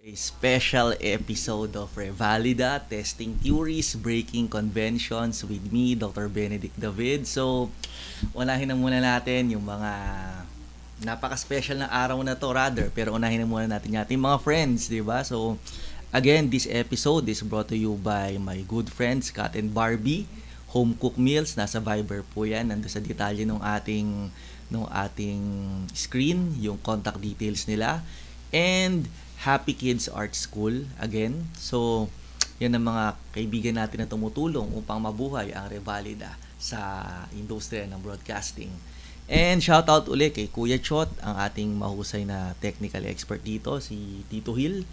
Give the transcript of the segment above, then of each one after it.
A special episode of Revalida, Testing Theories, Breaking Conventions with me, Dr. Benedict David. So, unahin na muna natin yung mga napaka-special na araw na to rather, pero unahin na muna natin yung ating mga friends, di ba? So, again, this episode is brought to you by my good friends, Kat and Barbie. Home cook meals, nasa Viber po yan. Nandun sa detalye ng ating screen, yung contact details nila. And Happy Kids Art School, again. So, yan ang mga kaibigan natin na tumutulong upang mabuhay ang Revalida sa industriya ng broadcasting. And shoutout ulit kay Kuya Chot, ang ating mahusay na technical expert dito, si Tito Hill,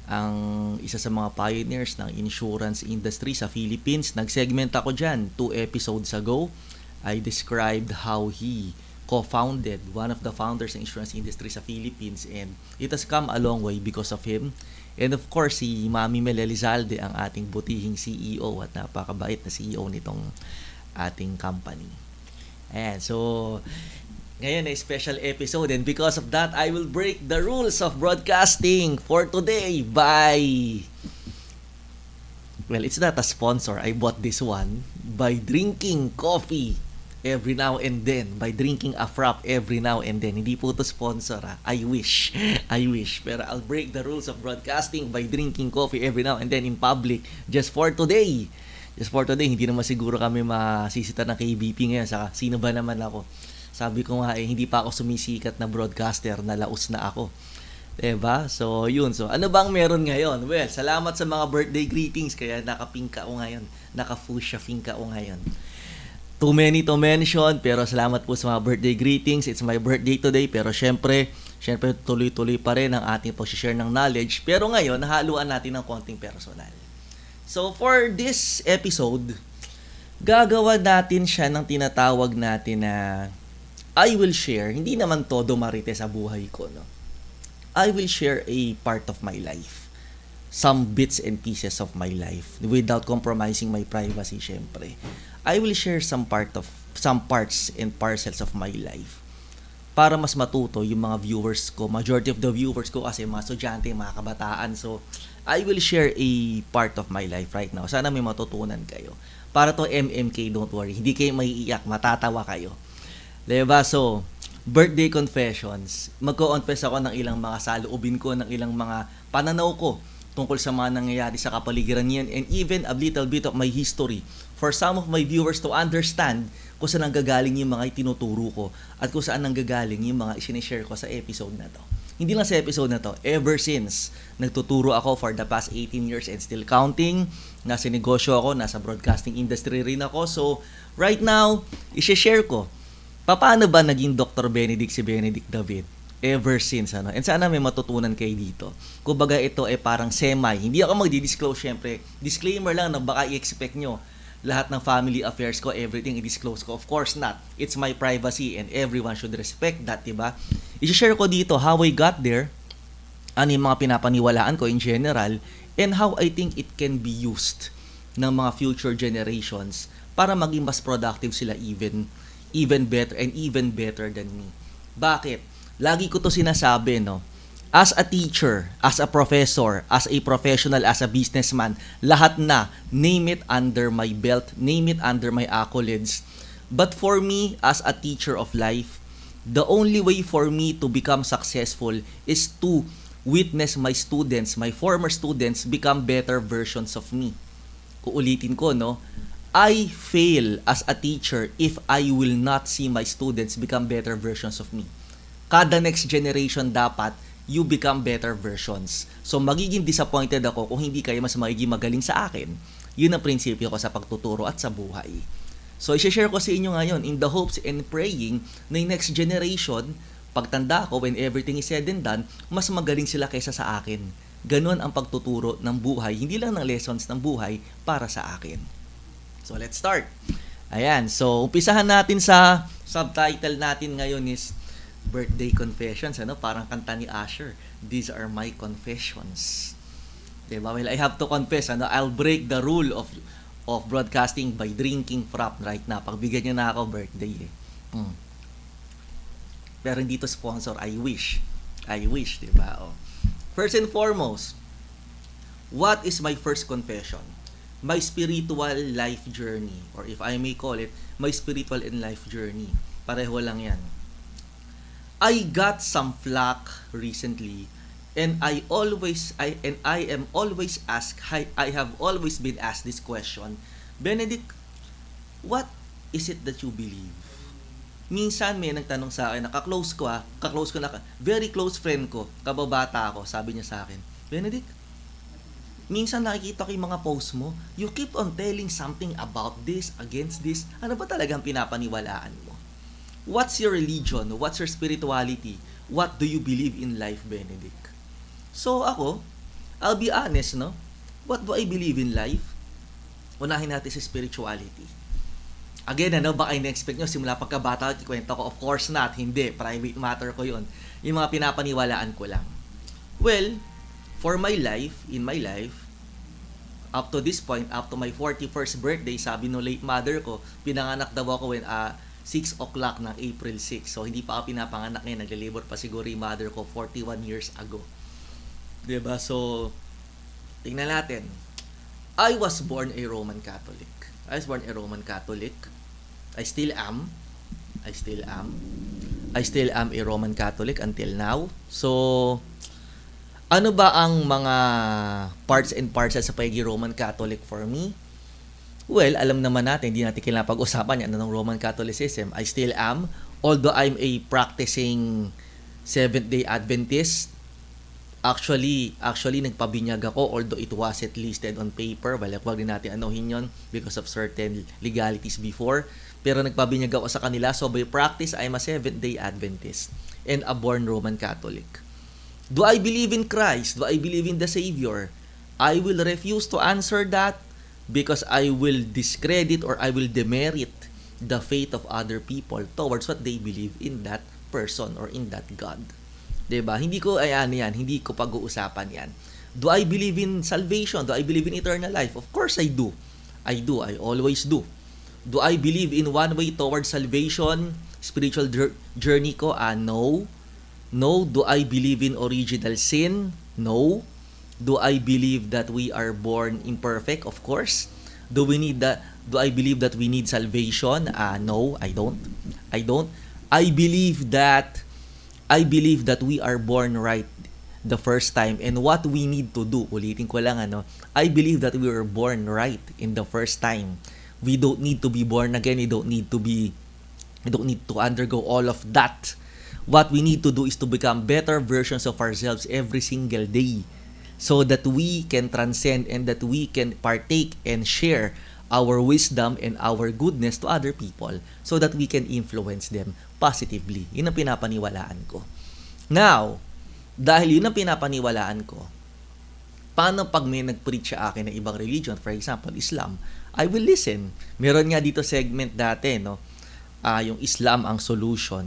ang isa sa mga pioneers ng insurance industry sa Philippines. Nag-segment ako dyan 2 episodes ago. I described how he co-founded, one of the founders ng insurance industry sa Philippines, and it has come a long way because of him. And of course, si Mami Mel Elizalde, ang ating butihing CEO at napakabait na CEO nitong ating company. Ayan, so ngayon ay special episode, and because of that, I will break the rules of broadcasting for today by, well, it's not a sponsor. I bought this one by drinking coffee every now and then, by drinking a frap every now and then. Hindi po to sponsor, ha? I wish. Pero I'll break the rules of broadcasting by drinking coffee every now and then in public just for today. Hindi naman siguro kami masisita ng KBP ngayon. Saka, sino ba naman ako? Sabi ko nga, hindi pa ako sumisikat na broadcaster, nalaos na ako. Diba? So, yun. So, ano bang meron ngayon? Well, salamat sa mga birthday greetings. Kaya naka-pink ako ngayon. Naka-fuchsia pink ako ngayon. Too many to mention, pero salamat po sa mga birthday greetings. It's my birthday today, pero syempre tuloy-tuloy pa rin ang ating pag-share ng knowledge. Pero ngayon, nahaluan natin ng konting personal. So, for this episode, gagawa natin siya ng tinatawag natin na I will share, hindi naman todo marite sa buhay ko, no? I will share a part of my life. Some bits and pieces of my life without compromising my privacy, syempre. I will share some parts and parcels of my life para mas matuto yung mga viewers ko. Majority of the viewers ko kasi mga estudyante, mga kabataan. So, I will share a part of my life right now. Sana may matutunan kayo. Para to MMK, don't worry. Hindi kayo maiiyak, matatawa kayo. Diba? So, birthday confessions. Magko-confess ako ng ilang mga saloobin ko, ng ilang mga pananaw ko tungkol sa mga nangyayari sa kapaligiran niyan, and even a little bit of my history for some of my viewers to understand kung saan nanggagaling yung mga itinuturo ko at kung saan nanggagaling yung mga isinishare ko sa episode na to. Hindi lang sa episode na to, ever since nagtuturo ako for the past 18 years and still counting, nasa negosyo ako, nasa broadcasting industry rin ako. So, right now, i-share ko, paano ba naging Dr. Benedict si Benedict David? Ever since, ano. And sana may matutunan kayo dito. Kumbaga ito ay parang semi. Hindi ako magdi-disclose, syempre. Disclaimer lang na baka i-expect nyo lahat ng family affairs ko, everything i-disclose ko. Of course not. It's my privacy and everyone should respect that, diba? I-share ko dito how I got there, ano yung mga pinapaniwalaan ko in general, and how I think it can be used ng mga future generations para maging mas productive sila even better and even better than me. Bakit? Lagi ko to sinasabi, no? As a teacher, as a professor, as a professional, as a businessman, lahat na, name it under my belt, name it under my accolades. But for me, as a teacher of life, the only way for me to become successful is to witness my students, my former students, become better versions of me. Uulitin ko, no? I fail as a teacher if I will not see my students become better versions of me. Kada next generation dapat you become better versions. So magiging disappointed ako kung hindi kayo mas magiging magaling sa akin. Yun ang prinsipyo ko sa pagtuturo at sa buhay. So i-share ko sa inyo ngayon in the hopes and praying na yung next generation, pagtanda ko, when everything is said and done, mas magaling sila kaysa sa akin. Ganon ang pagtuturo ng buhay, hindi lang ng lessons ng buhay para sa akin. So let's start. Ayan, so umpisahan natin sa subtitle natin ngayon is Birthday Confessions, ano? Parang kanta ni Asher. These are my confessions. Diba? Well, I have to confess, ano? I'll break the rule of broadcasting by drinking frap right now. Pagbigyan niyo na ako birthday eh. Pero hindi to sponsor. I wish, diba? Oh. First and foremost, what is my first confession? My spiritual life journey, or if I may call it, my spiritual and life journey. Pareho lang yan. I got some flack recently, and I am always asked, I have always been asked this question, Benedict, what is it that you believe? Minsan may nagtanong sa akin, kaklose ko na, very close friend ko, kababata ako, sabi niya sa akin, Benedict, minsan nakikita ko yung mga post mo, you keep on telling something about this, against this, ano ba talagang pinapaniwalaan mo? What's your religion? What's your spirituality? What do you believe in life, Benedict? So ako, I'll be honest, no? What do I believe in life? Unahin natin sa spirituality. Again, baka in-expect nyo, simula pagkabata, kikwento ko, of course not, hindi, private matter ko yon. Yung mga pinapaniwalaan ko lang. Well, for my life, in my life, up to this point, up to my 41st birthday, sabi no late mother ko, pinanganak daw ako when 6 o'clock ng April 6. So, hindi pa ako pinapanganak ngayon. Naglilibor pa siguro yung mother ko 41 years ago. Diba? So, tingnan natin. I was born a Roman Catholic. I still am. I still am a Roman Catholic until now. So, ano ba ang mga parts and parcels sa pagiging Roman Catholic for me? Well, alam naman natin, hindi natin kailangan pag-usapan yan ng Roman Catholicism. I still am, although I'm a practicing Seventh-day Adventist. Actually, nagpabinyag ako, although it wasn't listed on paper. Well, wag din natin anuhin yun because of certain legalities before. Pero nagpabinyag ako sa kanila. So, by practice, I'm a Seventh-day Adventist and a born Roman Catholic. Do I believe in Christ? Do I believe in the Savior? I will refuse to answer that because I will discredit or I will demerit the faith of other people towards what they believe in that person or in that God. Diba? Hindi ko pag-uusapan yan. Do I believe in salvation? Do I believe in eternal life? Of course I do. I always do. Do I believe in one way towards salvation, spiritual journey ko? No. No. Do I believe in original sin? No. Do I believe that we are born imperfect? Of course. Do I believe that we need salvation? No, I don't. I believe that we are born right the first time, and what we need to do, ulitin ko lang I believe that we were born right in the first time. We don't need to be born again. We don't need to undergo all of that. What we need to do is to become better versions of ourselves every single day so that we can transcend and that we can partake and share our wisdom and our goodness to other people so that we can influence them positively. Yun ang pinapaniwalaan ko. Now, dahil yun ang pinapaniwalaan ko, paano pag may nag-preach sa akin ng ibang religion, for example, Islam, I will listen. Meron nga dito segment dati, yung Islam ang solution,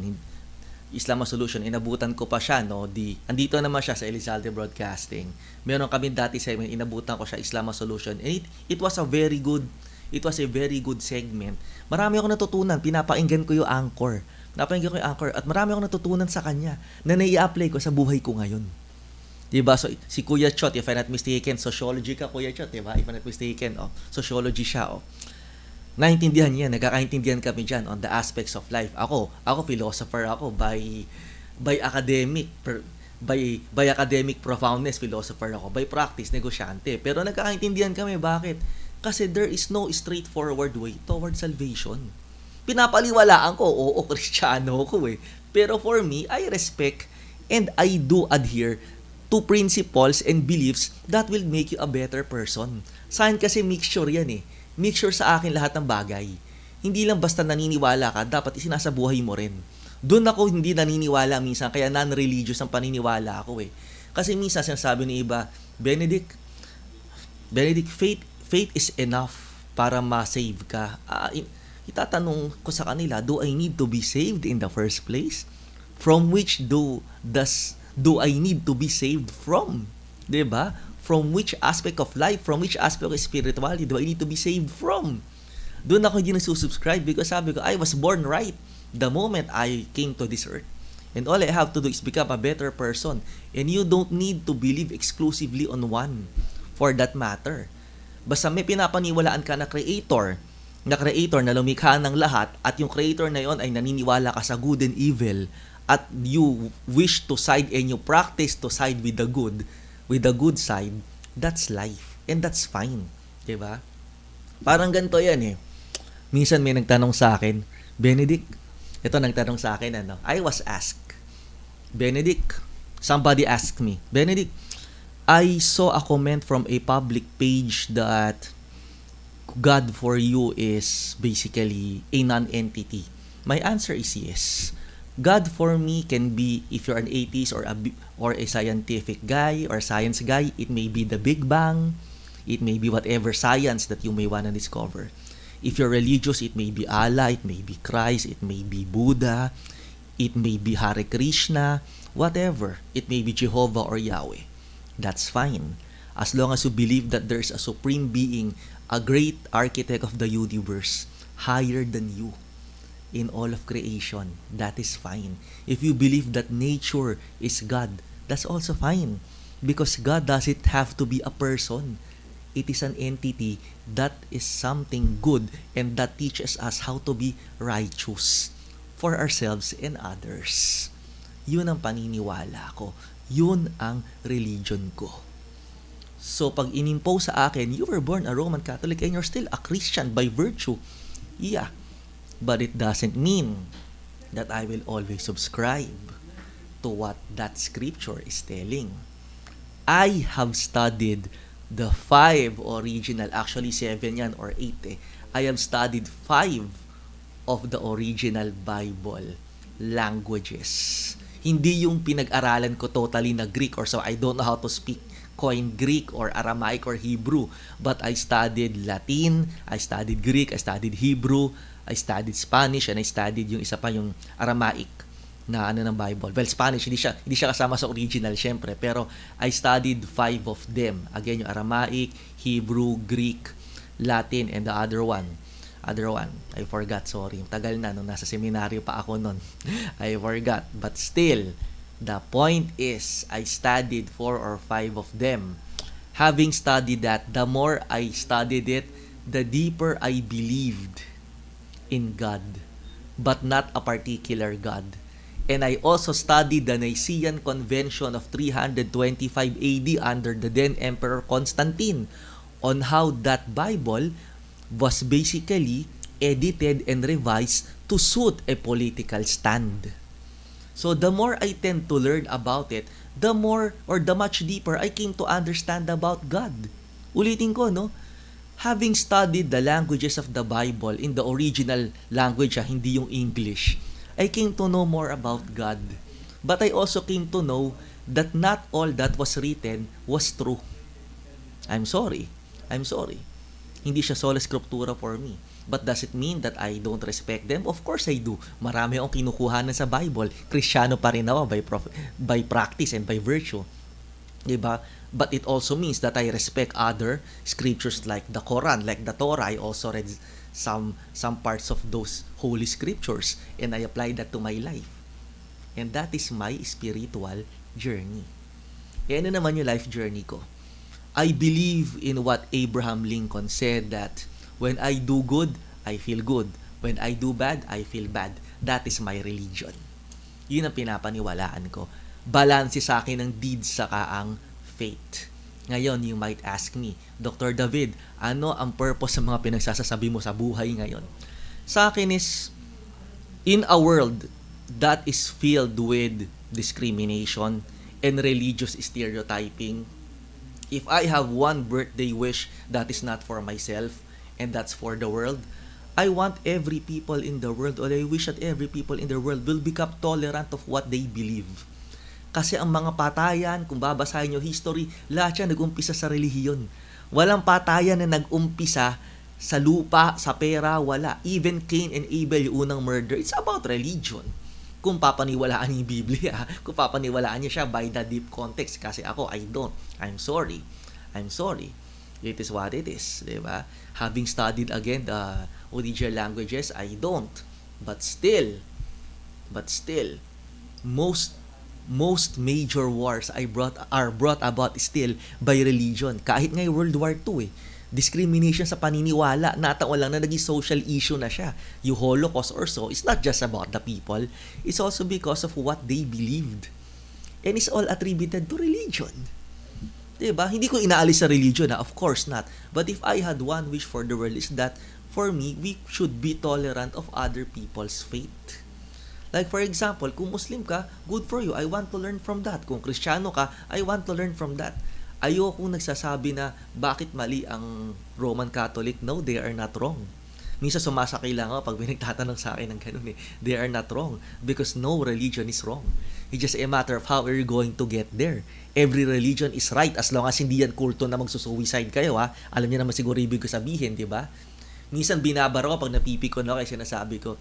inabutan ko pa siya, andito naman siya sa Elizalde Broadcasting. Meron kami dati segment, inabutan ko siya, Islam ang solution. And it was a very good segment. Marami akong natutunan, pinapakinggan ko yung anchor. At marami akong natutunan sa kanya na nai-apply ko sa buhay ko ngayon. Diba? So, si Kuya Chot, if I'm not mistaken, sociology ka, Kuya Chot, diba? If I'm not mistaken, sociology siya, naintindihan niya, nagkakaintindihan kami dyan on the aspects of life. Ako philosopher ako by academic profoundness, philosopher ako. By practice, negosyante. Pero nagkakaintindihan kami, bakit? Kasi there is no straightforward way towards salvation. Pinapaliwalaan ko, Kristiyano ko Pero for me, I respect and I do adhere to principles and beliefs that will make you a better person. Saan kasi mixture yan Mixture sa akin lahat ng bagay. Hindi lang basta naniniwala ka, dapat isinasabuhay mo rin. Doon ako hindi naniniwala minsan, kaya non-religious ang paniniwala ako Kasi minsan sinasabi ng iba, Benedict, faith is enough para ma-save ka. Itatanong ko sa kanila, do I need to be saved in the first place? From which do I need to be saved from? Diba? From which aspect of life, from which aspect of spirituality do I need to be saved from? Doon ako hindi nagsusubscribe because sabi ko, I was born right the moment I came to this earth. And all I have to do is become a better person. And you don't need to believe exclusively on one for that matter. Basta may pinapaniwalaan ka na creator na lumikha ng lahat, at yung creator na yon ay naniniwala ka sa good and evil, at you wish to side and you practice to side with the good side, that's life. And that's fine. Diba? Parang ganito yan eh. Minsan may nagtanong sa akin, Benedict, ito nagtanong sa akin, I was asked, Benedict, somebody asked me, Benedict, I saw a comment from a public page that God for you is basically a non-entity. My answer is yes. God for me can be, if you're an atheist or a scientific guy or science guy, it may be the Big Bang, it may be whatever science that you may want to discover. If you're religious, it may be Allah, it may be Christ, it may be Buddha, it may be Hare Krishna, whatever. It may be Jehovah or Yahweh. That's fine. As long as you believe that there's a supreme being, a great architect of the universe, higher than you in all of creation, that is fine. If you believe that nature is God, that's also fine. Because God doesn't have to be a person. It is an entity that is something good and that teaches us how to be righteous for ourselves and others. Yun ang paniniwala ko. Yun ang religion ko. So pag inimpose sa akin, you were born a Roman Catholic and you're still a Christian by virtue. Yeah. But it doesn't mean that I will always subscribe to what that scripture is telling. I have studied the 5 original, actually 7 yan or 8 eh. I have studied 5 of the original Bible languages. Hindi yung pinag-aralan ko totally na Greek or so I don't know how to speak Koine Greek or Aramaic or Hebrew. But I studied Latin, I studied Greek, I studied Hebrew, I studied Spanish, and I studied yung isa pa yung Aramaic na ng Bible. Well, Spanish, hindi siya kasama sa original, syempre. Pero I studied 5 of them. Again, yung Aramaic, Hebrew, Greek, Latin, and the other one, I forgot, sorry. Tagal na, nung nasa seminaryo pa ako nun. I forgot. But still, the point is, I studied 4 or 5 of them. Having studied that, the more I studied it, the deeper I believed in God, but not a particular God. And I also studied the Nicene Convention of 325 AD under the then Emperor Constantine on how that Bible was basically edited and revised to suit a political stand. So the more I tend to learn about it, the more or the much deeper I came to understand about God. Ulitin ko, no? Having studied the languages of the Bible in the original language, hindi yung English, I came to know more about God. But I also came to know that not all that was written was true. I'm sorry. Hindi siya sola scriptura for me. But does it mean that I don't respect them? Of course I do. Marami akong kinukuhanan sa Bible. Kristyano pa rin ako by practice and by virtue. Diba? But it also means that I respect other scriptures like the Quran, like the Torah. I also read some parts of those holy scriptures and I apply that to my life. And that is my spiritual journey. E ano naman yung life journey ko? I believe in what Abraham Lincoln said, that when I do good, I feel good. When I do bad, I feel bad. That is my religion. Yun ang pinapaniwalaan ko. Balanse sa akin ng deeds saka ang faith. Ngayon, you might ask me, Dr. David, ano ang purpose sa mga pinagsasasabi mo sa buhay ngayon? Sa akin is, in a world that is filled with discrimination and religious stereotyping, if I have one birthday wish that is not for myself and that's for the world, I want every people in the world, or I wish that every people in the world will become tolerant of what they believe. Kasi ang mga patayan, kung babasahin nyo history, lahat yan nag-umpisa sa relihiyon. Walang patayan na nag-umpisa sa lupa, sa pera, wala. Even Cain and Abel, yung unang murder, it's about religion. Kung papaniwalaan niya yung Biblia, kung papaniwalaan niya siya by the deep context. Kasi ako, I don't. I'm sorry. It is what it is. Diba? Having studied again the original languages, I don't. But still, most most major wars are brought about still by religion. Kahit ngay World War II discrimination sa paniniwala, nataon lang na naging social issue na siya. Yung Holocaust or so, it's not just about the people, it's also because of what they believed. And it's all attributed to religion. Diba? Hindi ko inaalis sa religion, of course not. But if I had one wish for the world is that, for me, we should be tolerant of other people's faith. Like for example, kung Muslim ka, good for you. I want to learn from that. Kung Kristiyano ka, I want to learn from that. Ayokong nagsasabi na bakit mali ang Roman Catholic. No, they are not wrong. Minsan sumasakay lang ako pag may nagtatanong sa akin ng ganun eh. They are not wrong because no religion is wrong. It's just a matter of how are you going to get there. Every religion is right as long as hindi yan kulto na magsusuicide kayo ha. Alam niyo naman siguro ibig ko sabihin, di ba? Minsan binabara ko pag napipikon ako kasi sinasabi ko,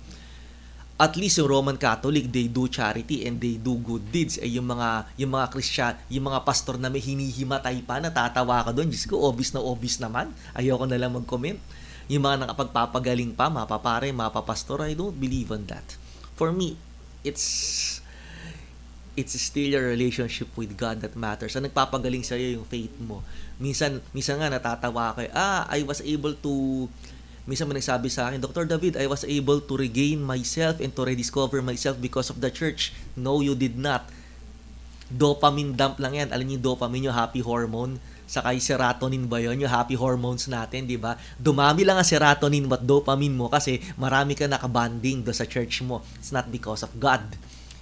at least yung Roman Catholic, they do charity and they do good deeds. Eh, yung mga Christian, yung mga pastor na may hinihimatay pa, natatawa ka doon. Diyos ko, obvious naman. Ayoko na lang mag-comment. Yung mga nakapagpapagaling pa, mapapare, mapapastor, I don't believe on that. For me, it's still your relationship with God that matters. Ang nagpapagaling sa'yo yung faith mo. Minsan nga natatawa ka, I was able to... Minsan may nagsabi sa akin, Dr. David, I was able to regain myself and to rediscover myself because of the church. No, you did not. Dopamine dump lang yan. Alam niyo yung dopamine, yung happy hormone. Saka yung serotonin ba yun? Yung happy hormones natin, di ba? Dumami lang ang serotonin at dopamine mo kasi marami ka nakabanding do sa church mo. It's not because of God.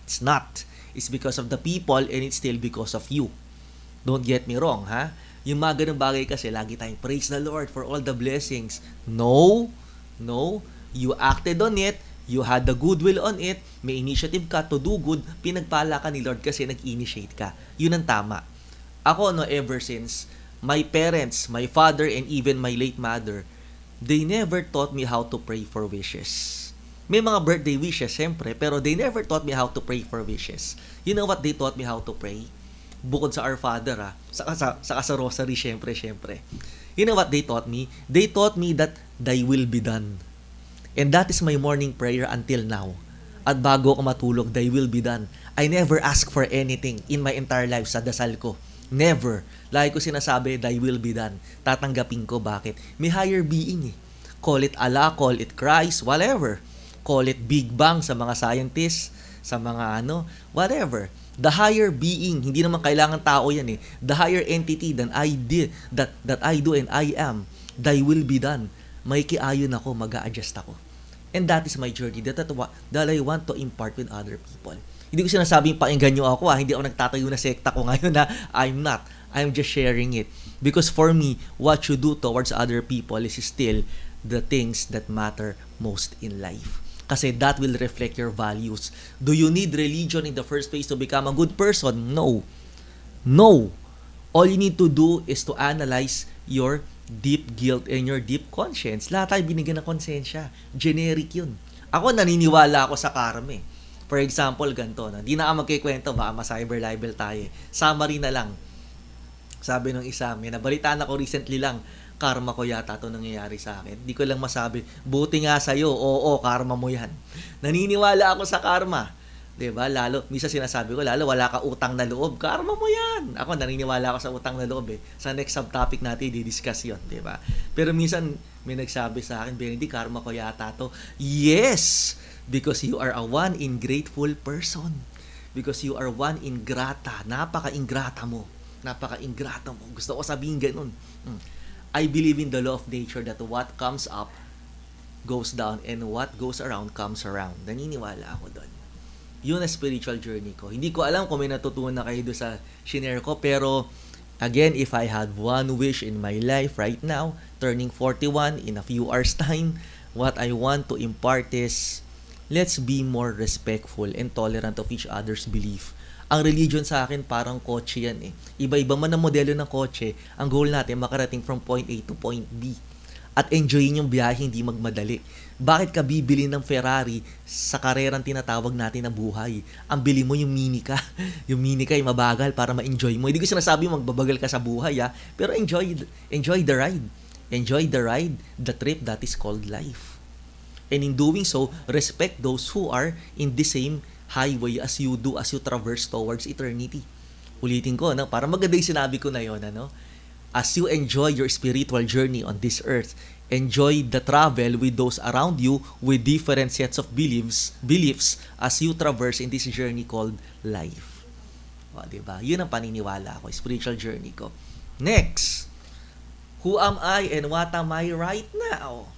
It's not. It's because of the people and it's still because of you. Don't get me wrong, ha? Yung mga ganung bagay kasi, lagi tayong praise the Lord for all the blessings. No. You acted on it. You had the goodwill on it. May initiative ka to do good. Pinagpala ka ni Lord kasi nag-initiate ka. Yun ang tama. Ako, ever since, my parents, my father, and even my late mother, they never taught me how to pray for wishes. May mga birthday wishes, siyempre, pero they never taught me how to pray for wishes. You know what they taught me how to pray? Bukod sa Our Father, saka sa Rosary, syempre. You know what they taught me? They taught me that Thy will be done. And that is my morning prayer until now. At bago ako matulog, Thy will be done. I never ask for anything in my entire life sa dasal ko. Never. Lagi ko sinasabi, Thy will be done. Tatanggapin ko. Bakit? May higher being eh. Call it Allah, call it Christ, whatever. Call it Big Bang sa mga scientists, sa mga whatever. The higher being, hindi naman kailangan tao yan eh. The higher entity than I did, that I do and I am, Thy will be done. May kiayon ako, mag-a-adjust ako. And that is my journey. That I want to impart with other people. Hindi ko sinasabing pakinggan nyo ako hindi ako nagtatayo na sekta ko ngayon I'm not. I'm just sharing it. Because for me, what you do towards other people is still the things that matter most in life. Kasi that will reflect your values. Do you need religion in the first place to become a good person? No. All you need to do is to analyze your deep guilt and your deep conscience. Lahat tayo binigyan ng konsensya. Generic yun. Ako naniniwala ako sa karma eh. For example, ganito. Hindi na ako magkikwento, baka ma-cyber libel tayo. Summary na lang. Sabi ng isa, may nabalitaan ako recently lang, karma ko yata ito nangyayari sa akin. Di ko lang masabi, buti nga sa'yo, oo, karma mo yan. Naniniwala ako sa karma. Diba? Lalo, misa sinasabi ko, lalo wala ka utang na loob, karma mo yan. Ako, naniniwala ako sa utang na loob eh. Sa next subtopic natin, i-discuss yun. Diba? Pero minsan, may nagsabi sa akin, Benedict, karma ko yata to. Yes! Because you are a one ingrateful person. Because you are one ingrata. Napaka-ingrata mo. Gusto ko sabihin ganun. I believe in the law of nature that what comes up goes down and what goes around comes around. Naniniwala ako doon. Yun ang spiritual journey ko. Hindi ko alam kung may natutunan na kayo doon sa shinare ko, pero again, if I had one wish in my life right now, turning 41 in a few hours time, what I want to impart is, let's be more respectful and tolerant of each other's belief. Ang religion sa akin parang kotse yan eh. Iba-iba man ang modelo ng kotse, ang goal natin makarating from point A to point B. At enjoyin yung biyahe, hindi magmadali. Bakit ka bibili ng Ferrari sa karerang tinatawag natin na buhay? Ang bili mo yung Mini ka. Yung Mini ka ay mabagal para ma-enjoy mo. Hindi ko sinasabi magbabagal ka sa buhay pero enjoy the ride. Enjoy the ride, the trip that is called life. And in doing so, respect those who are in the same highway as you do, as you traverse towards eternity. Ulitin ko, no? Para maganda yung sinabi ko na yun, ano? As you enjoy your spiritual journey on this earth, enjoy the travel with those around you with different sets of beliefs as you traverse in this journey called life. O, diba? Yun ang paniniwala ko, spiritual journey ko. Next, who am I and what am I right now?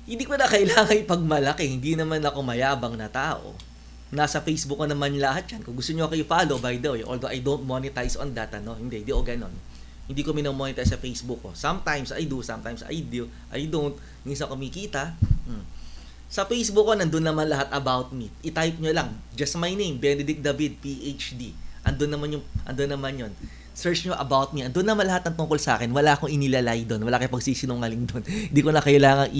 Hindi ko na kailangan ipagmalaki. Hindi naman ako mayabang na tao. Nasa Facebook ko naman lahat yan. Kung gusto nyo kayo follow, by the way, although I don't monetize on that, ano? Hindi ako ganon. Hindi ko minamonetize sa Facebook ko. Sometimes I do, sometimes I don't. Minsan kumikita. Sa Facebook ko, nandun naman lahat about me. I-type nyo lang, just my name, Benedict David, PhD. Andun naman yun. Search nyo about me. Andun naman lahat ng tungkol sa akin. Wala akong inilalay doon. Wala kayong pagsisinungaling doon. Hindi ko na kailangan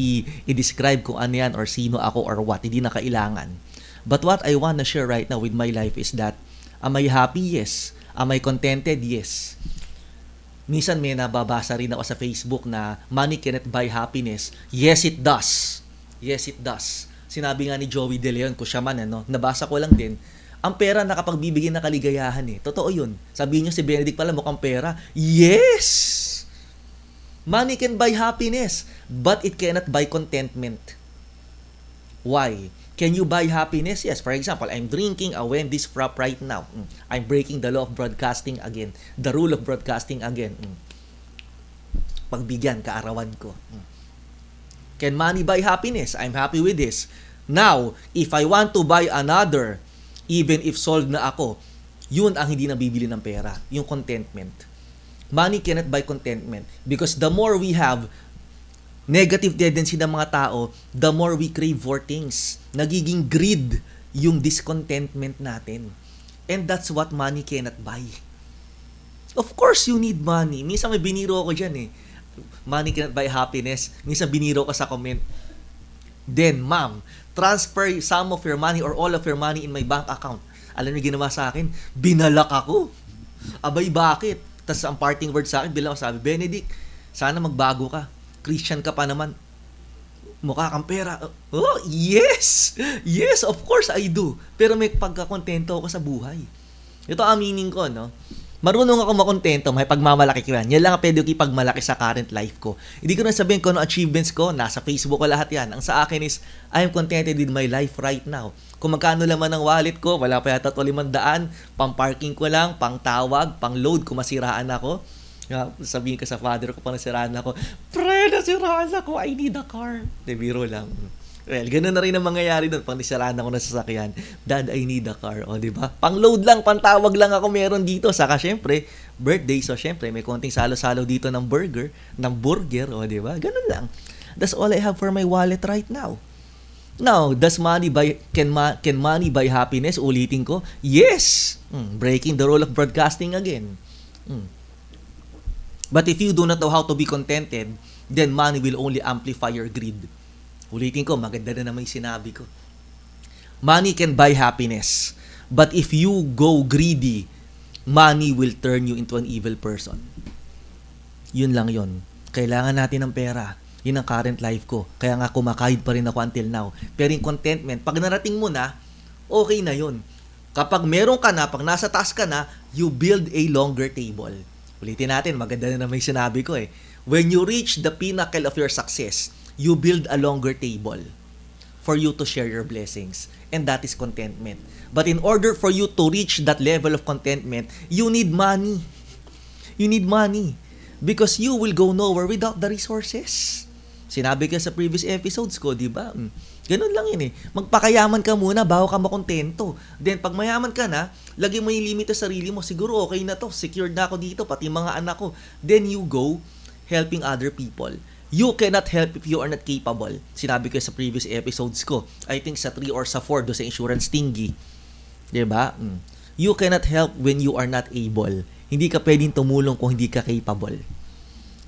i-describe kung ano yan or sino ako or what. Hindi na kailangan. But what I want to share right now with my life is that, am I happy? Yes. Am I contented? Yes. Minsan may nababasa rin ako sa Facebook na money cannot buy happiness. Yes, it does. Yes, it does. Sinabi nga ni Joey De Leon, ko siya man, ano, nabasa ko lang din, ang pera nakapagbibigay ng kaligayahan eh. Totoo yun. Sabihin nyo si Benedict pala mukhang pera. Yes! Money can buy happiness, but it cannot buy contentment. Why? Can you buy happiness? Yes. For example, I'm drinking a Wendy's frap right now. I'm breaking the law of broadcasting again. The rule of broadcasting again. Pagbigyan, kaarawan ko. Can money buy happiness? I'm happy with this. Now, if I want to buy another, even if sold na ako, yun ang hindi nabibili ng pera. Yung contentment. Money cannot buy contentment. Because the more we have, negative tendency ng mga tao, the more we crave for things. Nagiging greed yung discontentment natin. And that's what money cannot buy. Of course, you need money. Minsan may biniro ako dyan eh. Money cannot buy happiness. Minsan biniro ko sa comment. Then, ma'am, transfer some of your money or all of your money in my bank account. Alam niyo ginawa sa akin? Binalak ako. Abay, bakit? Tapos ang parting word sa akin, bilang sabi, Benedict, sana magbago ka. Christian ka pa naman. Mukha kang pera. Oh, yes! Yes, of course I do. Pero may pagkakontento ako sa buhay. Ito ang meaning ko, no? Marunong ako makontento, may pagmamalaki ko yan. Yan lang ang pwede ko ipagmalaki sa current life ko. Hindi ko na sabihin ko ano achievements ko, nasa Facebook ko lahat yan. Ang sa akin is, I am contented with my life right now. Kung magkano laman ng wallet ko, wala pa yata 500, pang parking ko lang, pang tawag, pang load kung masiraan ako. Sabihin ko sa father ko, pang nasiraan ako, pre, nasiraan ako, I need a car. De, biro lang. Well, ganun na rin ang mangyayari doon pag nisiraan ako ng sasakyan. Dad, I need a car. O, di ba? Pang-load lang, pang-tawag lang ako meron dito. Saka, syempre, birthday. So, syempre, may konting salo-salo dito ng burger. O, di ba? Ganun lang. That's all I have for my wallet right now. Now, can money buy happiness? Ulitin ko. Yes! Breaking the rule of broadcasting again. But if you do not know how to be contented, then money will only amplify your greed. Ulitin ko, maganda na naman yung sinabi ko. Money can buy happiness. But if you go greedy, money will turn you into an evil person. Yun lang yun. Kailangan natin ng pera. Yun ang current life ko. Kaya nga kumakahid pa rin ako until now. Pero yung contentment, pag narating mo na, okay na yun. Kapag meron ka na, pag nasa taas ka na, you build a longer table. Ulitin natin, maganda na naman yung sinabi ko eh. When you reach the pinnacle of your success, you build a longer table for you to share your blessings. And that is contentment. But in order for you to reach that level of contentment, you need money. You need money. Because you will go nowhere without the resources. Sinabi ko sa previous episodes ko, di ba? Ganun lang yun eh. Magpakayaman ka muna bago ka makontento. Then pag mayaman ka na, lagi mo yung limit sa sarili mo. Siguro okay na to. Secured na ako dito, pati mga anak ko. Then you go helping other people. You cannot help if you are not capable. Sinabi ko sa previous episodes ko. I think sa 3 or sa 4 do sa insurance thingy. Diba? You cannot help when you are not able. Hindi ka pwedeng tumulong kung hindi ka capable.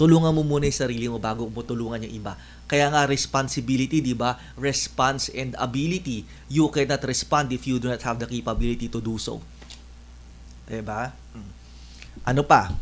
Tulungan mo muna yung sarili mo bago mo tulungan yung iba. Kaya nga responsibility, diba? Response and ability. You cannot respond if you do not have the capability to do so. Diba? Ano pa?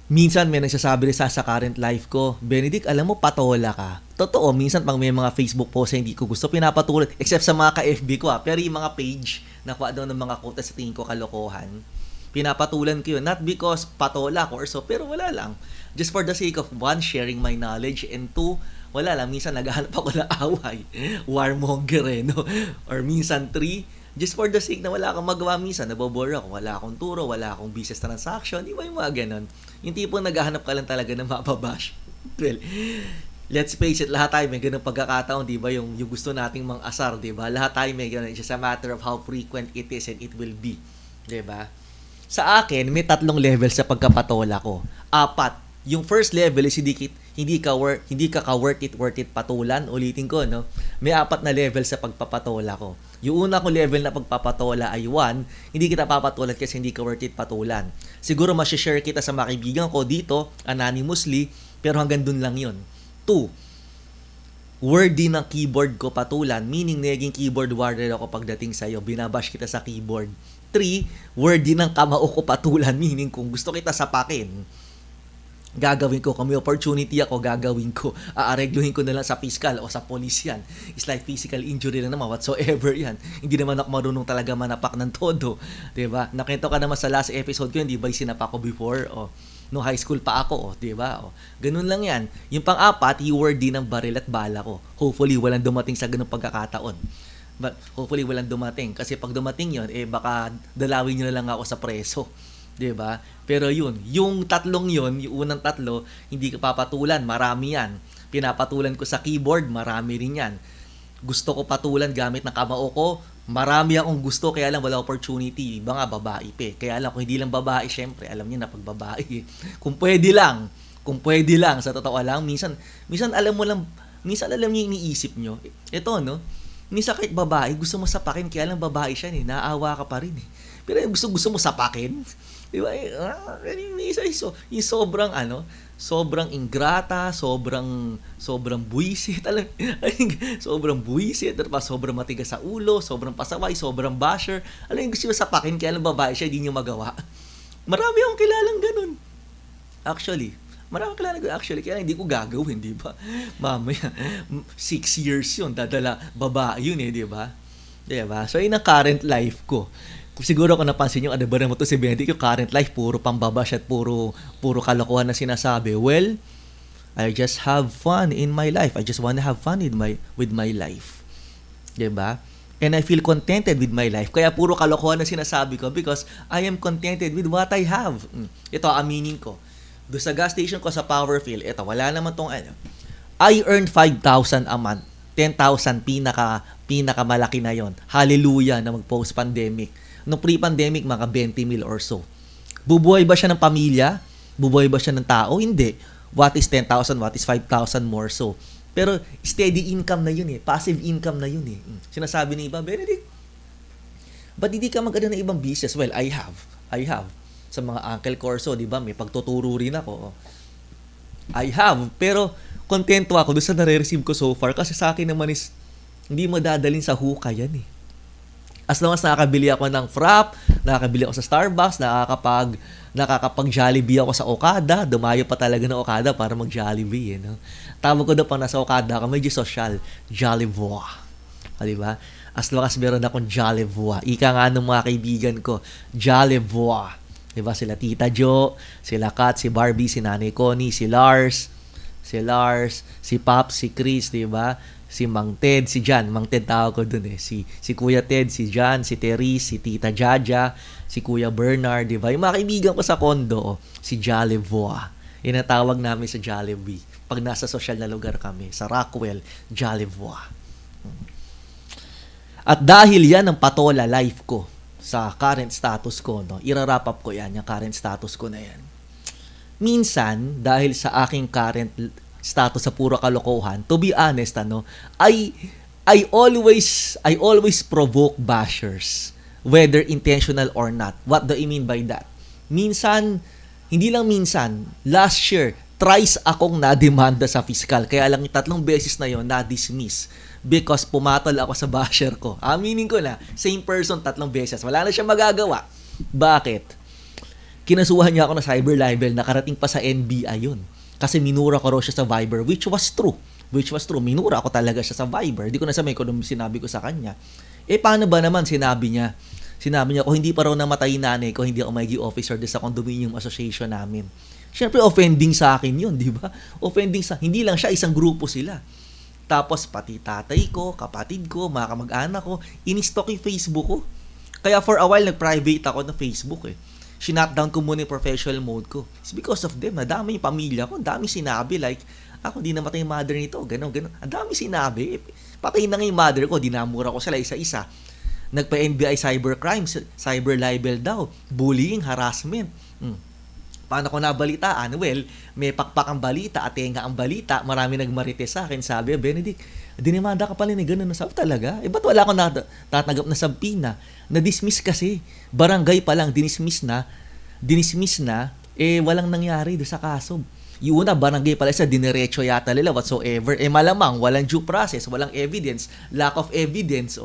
Minsan may nagsasabi rin sa current life ko, Benedict, alam mo, patola ka. Totoo, minsan pag may mga Facebook posts na hindi ko gusto, pinapatulan. Except sa mga ka-FB ko Pero yung mga page, nakuha daw ng mga quote sa tingin ko kalokohan, pinapatulan ko yun. Not because patola ko or so, pero wala lang. Just for the sake of one, sharing my knowledge, and two, wala lang. Minsan naghahanap ako ng away. Warmonger no? Or minsan three, just for the sake na wala akong magawa minsan, nabobore ako, wala akong turo, wala akong business transaction, di ba yung mga ganon? Yung tipong naghahanap ka lang talaga ng mapabash. Well, let's face it, lahat tayo may ganung pagkakataon, di ba? Yung gusto nating mang-asar, di ba? Lahat tayo may ganun. It's just a matter of how frequent it is and it will be. Di ba? Sa akin, may 3 level sa pagkapatola ko. 4. Yung first level is hindi ka worth it patulan. Ulitin ko, no? May 4 na level sa pagpapatola ko. Yung una ko level na pagpapatola ay 1, hindi kita papatulan kasi hindi ka worth it patulan. Siguro ma-share kita sa mga kaibigan ko dito, anonymously, pero hanggang dun lang yun. 2, worthy ng keyboard ko patulan, meaning naging keyboard warrior ako pagdating sa'yo, binabash kita sa keyboard. 3, worthy ng kamao ko patulan, meaning kung gusto kita sapakin, gagawin ko. Kung may opportunity ako, gagawin ko. Aaregluhin ko na lang sa fiscal o sa police yan. It's like physical injury lang naman, whatsoever yan. Hindi naman ako marunong talaga manapak ng todo. Diba? Nakita ka naman sa last episode ko, hindi ba sinapak ko before? O, no high school pa ako, diba? O, ganun lang yan. Yung pang-4, worthy ng baril at bala ko. Hopefully, walang dumating sa ganung pagkakataon. But hopefully, walang dumating. Kasi pag dumating yon, baka dalawin nyo na lang ako sa preso. Diba? Pero yun, yung 3 yun, yung unang 3, hindi ka papatulan, marami yan. Pinapatulan ko sa keyboard, marami rin yan. Gusto ko patulan gamit ng kamao ko, marami akong gusto, kaya lang wala opportunity. Iba nga, babae pa. Kaya lang, kung hindi lang babae, syempre, alam niyo na pag babae. Kung pwede lang, sa totoo lang, minsan alam niyo iniisip nyo. Ito, no? Minsan kahit babae, gusto mo sapakin, kaya lang babae siya, naawa ka pa rin. Pero gusto mo sapakin, diba? Yung sobrang ingrata, sobrang buwisit, sobrang buwisit, sobrang matigas sa ulo, sobrang pasaway, sobrang basher. Gusto mo sapakin, kaya lang babae siya, hindi niyo magawa. Marami akong kilalang ganun. Actually, kaya hindi ko gagawin, di ba? Mamaya, 6 years yun, dadala, babae yun di ba? Di ba? So, yun ang current life ko. Siguro kung napansin nyo, ba mo to si Benedict, yung current life, puro pambabash at puro kalokohan na sinasabi. Well, I just have fun in my life. I just wanna have fun with my life. Diba? And I feel contented with my life. Kaya puro kalokohan na sinasabi ko because I am contented with what I have. Ito, aminin ko. Doon sa gas station ko sa Powerfill, ito, wala naman tong I earned 5,000 a month. 10,000 pinakamalaki na yon. Hallelujah na mag-post-pandemic. Nung pre-pandemic, mga 20 mil or so. Bubuhay ba siya ng pamilya? Bubuhay ba siya ng tao? Hindi. What is 10,000? What is 5,000 more so? Pero steady income na yun Passive income na yun Sinasabi ni iba, Benedict, ba't hindi ka mag-ano ng ibang business? Well, I have. Sa mga uncle corso, di ba? May pagtuturo rin ako. I have. Pero kontento ako doon sa nare-receive ko so far kasi sa akin naman is hindi mo dadalhin sa hookah yan As long as nakakabili ako ng frap, nakakabili ako sa Starbucks, nakakapag Jollibee ako sa Okada, dumayo pa talaga ng Okada para mag Jollibee Tawag ko na pang nasa Okada ka, medyo social, Jollibee. Diba? As long as meron akong Jollibee. Ika nga ng mga kaibigan ko, Jollibee. Diba? Sila Tita Jo, sila Kat, si Barbie, si Nanay Connie, si Lars, si Pop, si Chris, diba? Si Mang Ted, si Jan. Mang Ted tawag ko dun Si Kuya Ted, si Jan, si Terese, si Tita Jaja, si Kuya Bernard, di ba? Yung mga kaibigan ko sa kondo, si Jollibee. Inatawag namin sa Jollibee. Pag nasa social na lugar kami, sa Rockwell, Jollibee. At dahil yan ang patola life ko sa current status ko, i-wrap up ko yan, yung current status ko na yan. Minsan, dahil sa aking current status sa puro kalokohan, to be honest, I always provoke bashers, whether intentional or not. What do I mean by that? Minsan, hindi lang minsan, last year, thrice akong na-demanda sa fiscal. Kaya lang 3 beses na yon na-dismiss because pumatol ako sa basher ko. Aminin ko na, same person 3 beses. Wala na siya magagawa. Bakit? Kinasuhan niya ako na cyber libel, nakarating pa sa NBI yun. Kasi minura ko raw siya sa Viber, which was true. Minura ko talaga siya sa Viber. Hindi ko na sabihin kung sinabi ko sa kanya. Paano ba naman sinabi niya kung hindi pa raw namatay nanay ko, hindi ako magiging officer doon sa condominium association namin. Siyempre, offending sa akin yun, di ba? Hindi lang siya, isang grupo sila. Tapos, pati tatay ko, kapatid ko, mga kamag-anak ko, in-stalk yung Facebook ko. Kaya for a while, nag-private ako ng Facebook eh. Shutdown ko muna yung professional mode ko. It's because of them. Nadami yung pamilya ko. Ang dami sinabi. Like, ako, di namatay yung mother nito. Ganon. Ang dami sinabi. Patay na nga yung mother ko. Dinamura ko sila isa-isa. Nagpa-NBI cybercrime, cyber libel daw. Bullying, harassment. Paano ko nabalitaan? Well, may pakpak ang balita, atenga ang balita, marami nagmarites sa akin. Sabi, Benedict, dinimanda ka pala ni ganun. Sabi, talaga? Ba't wala akong tatanggap na sabpina? Na-dismiss kasi. Barangay pa lang, dinismiss na, walang nangyari doon sa kaso. Yung una, barangay pala sa diniretso yata nila whatsoever. Malamang, walang due process, walang evidence, lack of evidence.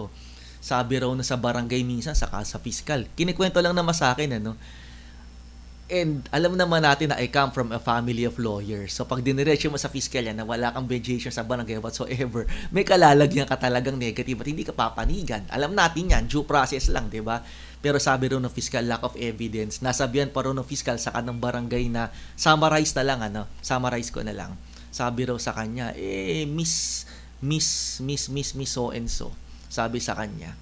Sabi raw na sa barangay minsan, sa piskal. Kinikwento lang naman sa akin, And alam naman natin na I come from a family of lawyers. So pag diniretso mo sa fiscal yan na wala kang mediation sa barangay whatsoever, may kalalagyan ka talagang negative at hindi ka papanigan. Alam natin yan, due process lang, di ba? Pero sabi rin ng fiscal, lack of evidence. Nasabihan pa rin ng fiscal sa kanang barangay na summarize ko na lang. Sabi raw sa kanya, miss so and so. Sabi sa kanya,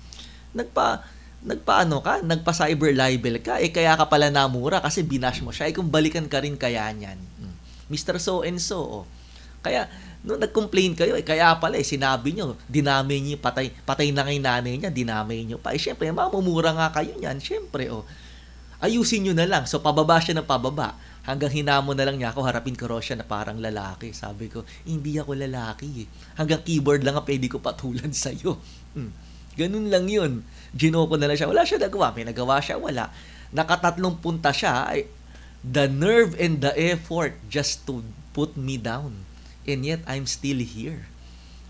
nagpa-cyber libel ka, kaya ka pala namura kasi binash mo siya, kung balikan ka rin kaya niyan. Mr. So and so, Kaya, nung nag-complain kayo, kaya pala, sinabi nyo, dinamay nyo, patay na kay nanay niya, dinamay nyo pa. Syempre, mamumura nga kayo niyan, syempre, ayusin nyo na lang. So, pababa siya ng pababa. Hanggang hinamo na lang niya ako, harapin ko raw siya na parang lalaki. Sabi ko, hindi ako lalaki. Hanggang keyboard lang ang pwede ko patulan sa'yo. Ganun lang yun. Ginoko na lang siya. Wala siya nagawa. May nagawa siya, wala. Nakatatlong punta siya. The nerve and the effort just to put me down. And yet, I'm still here.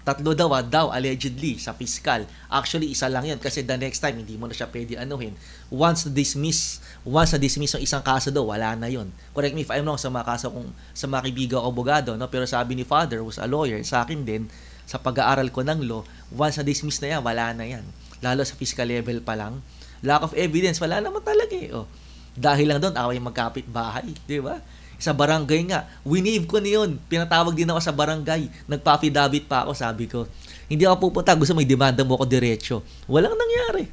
Tatlo daw, allegedly, sa fiscal. Actually, isa lang yun. Kasi the next time, hindi mo na siya pwede anuhin. Once na-dismiss yung isang kaso daw, wala na yun. Correct me if I'm wrong sa mga kaso sa mga kaibigan o abogado, no? Pero sabi ni Father, who's a lawyer, sa akin din, sa pag-aaral ko ng law, once na-dismiss na yan, wala na yan. Lalo sa fiscal level pa lang. Lack of evidence, wala naman talaga Dahil lang doon, away magkapit bahay. Di ba? Sa barangay nga, winave ko na yun. Pinatawag din ako sa barangay. Nagpa-affidavit pa ako, sabi ko. Hindi ako pupunta, gusto may demanda mo ako diretso. Walang nangyari.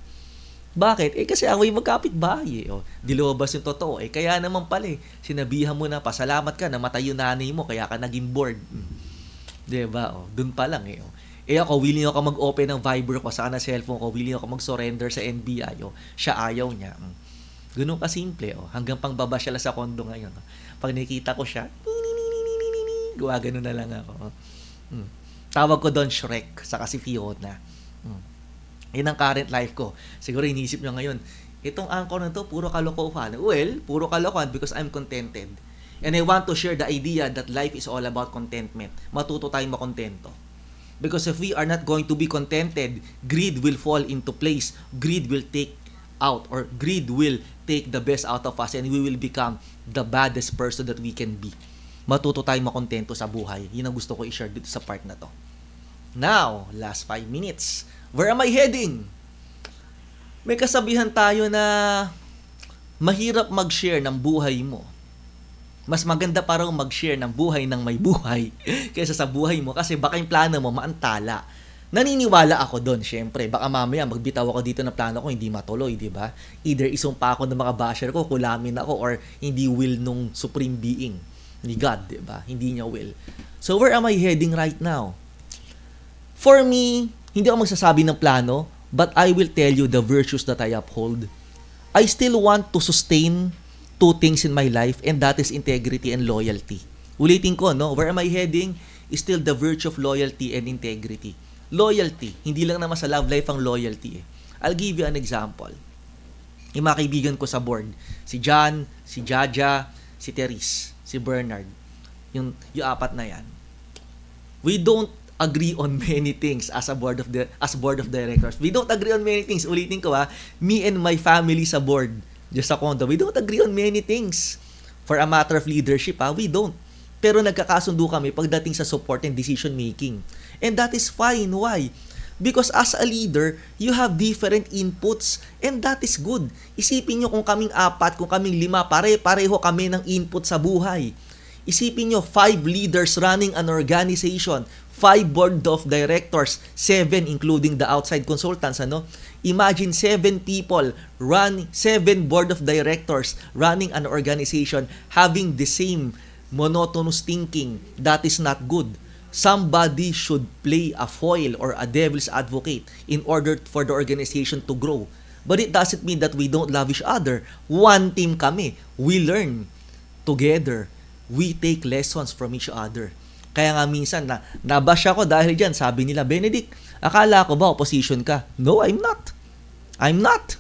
Bakit? Kasi away magkapit bahay. Dilobas yung totoo. Kaya naman pala, sinabihan mo na, pasalamat ka, namatay yung nanay mo, kaya ka naging bored. Diba? Doon pa lang ako, willing ako mag-open ng Viber ko sa cellphone ko, willing ako mag-surrender sa NBI. Siya ayaw niya. Ganun kasimple. Hanggang pangbaba siya lang sa kondo ngayon. Pag nakita ko siya, gawagano na lang ako. Tawag ko doon Shrek, saka si Fiona. Yan ang current life ko. Siguro iniisip nyo ngayon, itong anchor na to, puro kalokohan. Well, puro kalokohan because I'm contented. And I want to share the idea that life is all about contentment. Matuto tayong makontento. Because if we are not going to be contented, greed will fall into place. Greed will take the best out of us and we will become the baddest person that we can be. Matuto tayong makontento sa buhay. Yun ang gusto ko i-share dito sa part na to. Now, last 5 minutes. Where am I heading? May kasabihan tayo na mahirap mag-share ng buhay mo. Mas maganda pa raw mag-share ng buhay ng may buhay kaysa sa buhay mo kasi baka yung plano mo maantala. Naniniwala ako doon, syempre. Baka mamaya magbitaw ako dito na plano ko, hindi matuloy, di ba? Either isumpa ako ng mga basher ko, kulamin ako, or hindi will nung supreme being ni God, di ba? Hindi niya will. So, where am I heading right now? For me, hindi ako magsasabi ng plano, but I will tell you the virtues that I uphold. I still want to sustain 2 things in my life, and that is integrity and loyalty. Ulitin ko, where am I heading? Is still the virtue of loyalty and integrity. Loyalty, hindi lang naman sa love life ang loyalty. I'll give you an example. Yung mga kaibigan ko sa board, si John, si Jaja, si Therese, si Bernard, yung 4 na yan. We don't agree on many things as board of directors. We don't agree on many things. Ulitin ko me and my family sa board, Just a condo. We don't agree on many things. For a matter of leadership, we don't. Pero nagkakasundo kami pagdating sa support and decision making. And that is fine. Why? Because as a leader, you have different inputs and that is good. Isipin nyo kung kaming 4, kung kaming 5, pare-pareho kami ng input sa buhay. Isipin nyo, 5 leaders running an organization, 5 board of directors, 7 including the outside consultants, ano? Imagine 7 people running, 7 board of directors running an organization having the same monotonous thinking. That is not good. Somebody should play a foil or a devil's advocate in order for the organization to grow. But it doesn't mean that we don't love each other. One team kami. We learn together. We take lessons from each other. Kaya nga minsan, nabash ako dahil dyan. Sabi nila, Benedict, akala ko ba opposition ka? No, I'm not. I'm not.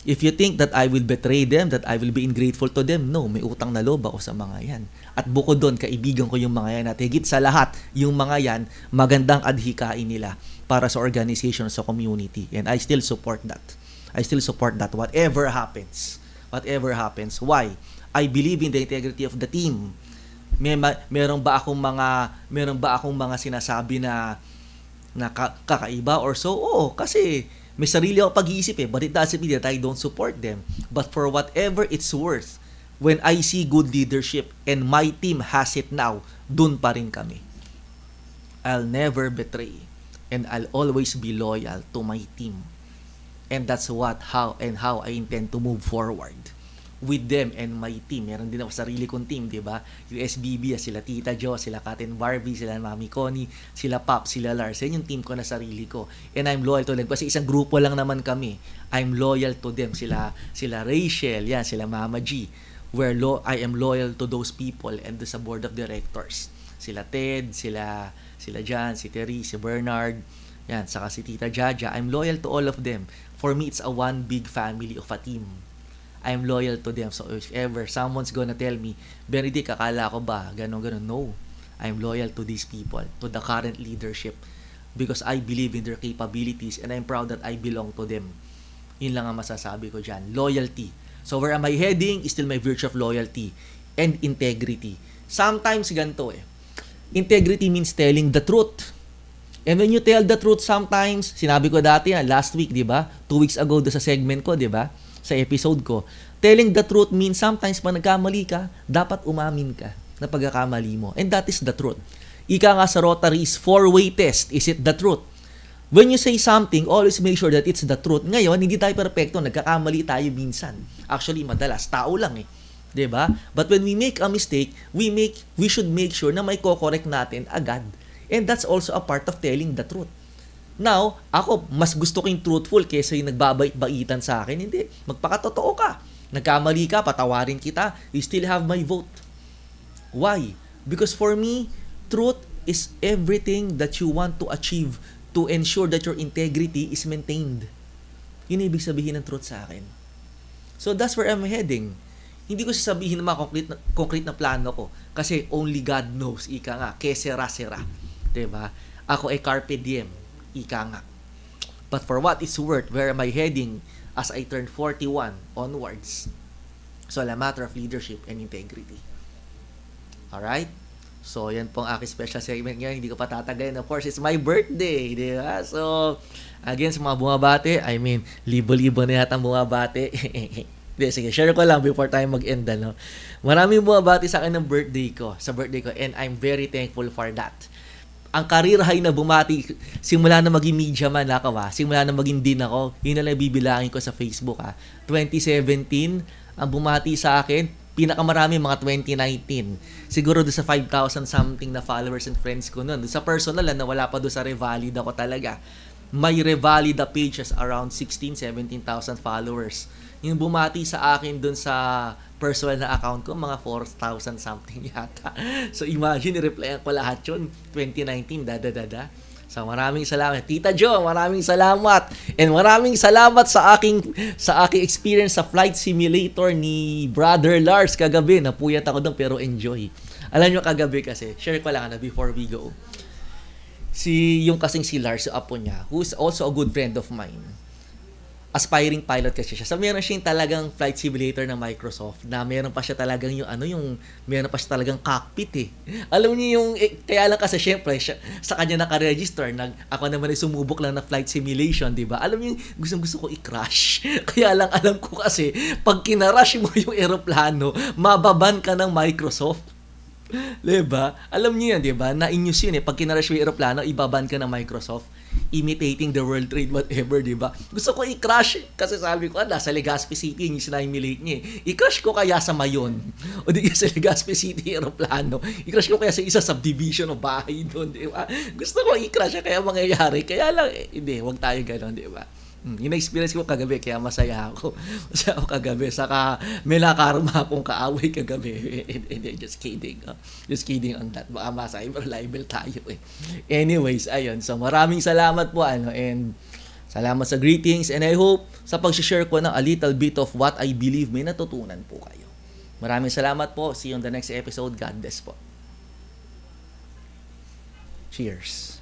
If you think that I will betray them, that I will be ingrateful to them, no, may utang na loob ako sa mga yan. At bukod doon, kaibigan ko yung mga yan. At higit sa lahat, yung mga yan, magandang adhikain nila para sa organization, sa community. And I still support that. I still support that. Whatever happens. Whatever happens. Why? I believe in the integrity of the team. Meron ba akong mga sinasabi na kakaiba or so? Oo, kasi may sarili ako pag-iisip but it doesn't mean that I don't support them. But for whatever it's worth, when I see good leadership and my team has it now, dun pa rin kami. I'll never betray and I'll always be loyal to my team. And that's how I intend to move forward with them and my team. Meron din ako sarili kong team, di ba? Yung SBB, sila Tita Jo, sila Katin Barbie, sila Mami Connie, sila Pop, sila Lars. Yan yung team ko na sarili ko. And I'm loyal to them. Kasi isang grupo lang naman kami. I'm loyal to them. Sila Rachel, yan, sila Mama G. I am loyal to those people and sa board of directors. Sila Ted, sila Jan, si Terry, si Bernard, yan, saka si Tita Jaja. I'm loyal to all of them. For me, it's a one big family of a team. I'm loyal to them. So if ever someone's gonna tell me, Benedict, akala ko ba, ganon, no. I'm loyal to these people, to the current leadership, because I believe in their capabilities and I'm proud that I belong to them. Yun lang ang masasabi ko dyan. Loyalty. So where am I heading is still my virtue of loyalty and integrity. Sometimes ganito Integrity means telling the truth. And when you tell the truth sometimes, sinabi ko dati last week, di ba? 2 weeks ago sa segment ko, di ba? Sa episode ko, telling the truth means sometimes pag nagkamali ka, dapat umamin ka na pagkakamali mo. And that is the truth. Ika nga sa Rotary is 4-way test. Is it the truth? When you say something, always make sure that it's the truth. Ngayon, hindi tayo perfecto. Nagkakamali tayo minsan. Actually, madalas. Tao lang Diba? But when we make a mistake, we should make sure na may ko-correct natin agad. And that's also a part of telling the truth. Now, ako, mas gusto ko yung truthful kaysa yung nagbabait-baitan sa akin. Hindi. Magpakatotoo ka. Nagkamali ka, patawarin kita. You still have my vote. Why? Because for me, truth is everything that you want to achieve to ensure that your integrity is maintained. Yun ibig sabihin ng truth sa akin. So that's where I'm heading. Hindi ko sasabihin ng mga concrete na plano ko. Kasi only God knows. Ika nga, que sera. Diba? Ako ay carpe diem. Ika nga. But for what it's worth, where am I heading as I turn 41 onwards? So, a matter of leadership and integrity. Alright? So, yan pong aking special segment ngayon. Hindi ko pa tatagayin. Of course, it's my birthday. Di ba? So, again, sa mga bumabate, libo-libo na yata ang bumabate. Sige, share ko lang before tayo mag-end. Maraming bumabate sa akin ng birthday ko. Sa birthday ko. And I'm very thankful for that. Ang career high na bumati, simula na maging media man ako simula na maging din ako, yun na lang bibilangin ko sa Facebook 2017, ang bumati sa akin, pinakamarami mga 2019. Siguro doon sa 5,000 something na followers and friends ko noon. Sa personal na wala pa doon sa Revalid ako talaga. May Revalid pages around 16,000-17,000 followers. Yung bumati sa akin doon sa personal na account ko, mga 4,000 something yata. So imagine, i-replyan ko lahat yun. 2019, dada. So maraming salamat. Tita Jo, maraming salamat. And maraming salamat sa aking experience sa flight simulator ni Brother Lars kagabi. Napuyat ako doon pero enjoy. Alam nyo kagabi kasi, share ko lang before we go. Yung kasing si Lars, yung apo niya, who's also a good friend of mine. aspiring pilot kasi siya. So meron siya yung talagang flight simulator ng Microsoft na meron pa siya talagang yung meron pa siya talagang cockpit eh. Alam niyo yung kaya lang kasi syempre siya, sa kanya naka-register ako naman ay sumubok lang na flight simulation, 'di ba? Alam niyo gusto ko i-crash. Kaya lang alam ko kasi pag kinarash mo yung eroplano, mababan ka ng Microsoft. Diba? Alam niyo yan, diba? Na-in-news yun eh. Pag kinarash mo yung aeroplano, ibaban ka ng Microsoft. Imitating the World Trade, whatever, diba? Gusto ko i-crash kasi sabi ko, nasa Legazpi City yung sinimulate niya eh. I-crash ko kaya sa Mayon. O di sa Legazpi City aeroplano. I-crash ko kaya sa isa subdivision o bahay doon, diba? Gusto ko i-crash kaya mangyayari. Kaya lang, hindi, wag tayo gano'n, diba? Yung experience ko kagabi, kaya masaya ako. Masaya ako kagabi. Saka may nakarma akong kaaway kagabi. Hindi, just kidding. Just kidding on that. Baka ma-cyber libel tayo eh. Anyways, ayun. So maraming salamat po and salamat sa greetings and I hope sa pag-share ko ng a little bit of what I believe may natutunan po kayo. Maraming salamat po. See you on the next episode. God bless po. Cheers.